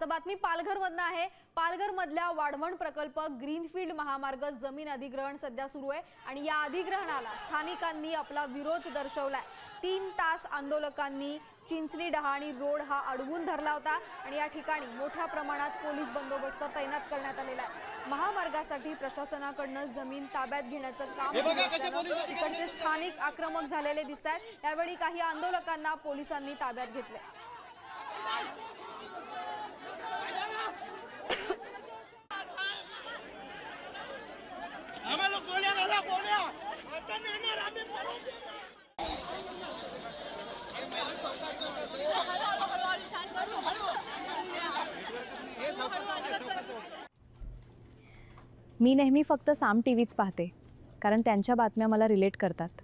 आता बातमी पालघरमधनं आहे। पालघरमधल्या वाढवण प्रकल्प ग्रीनफील्ड महामार्ग जमीन अधिग्रहण सध्या सुरू आहे आणि या अधिग्रहणाला स्थानिकांनी आपला विरोध दर्शवलाय। 3 तास आंदोलकांनी चिंचली डहाणी रोड हा अडवून धरला होता आणि या ठिकाणी मोठ्या प्रमाणात पोलीस बंदोबस्त तैनात करण्यात आलेला आहे। महामार्गासाठी प्रशासनाकडून जमीन ताब्यात घेण्याचं काम सुरू असल्यानं इकडचे स्थानिक आक्रमक झालेले दिसतात। यावेळी काही आंदोलकांना पोलिसांनी ताब्यात घेतले। आम्हाला गोळ्या घाला गोळ्या आता नेणार आम्ही पळून मी नेहमी फक्त साम टीव्हीच पाहते कारण त्यांच्या बातम्या मला रिलेट करतात।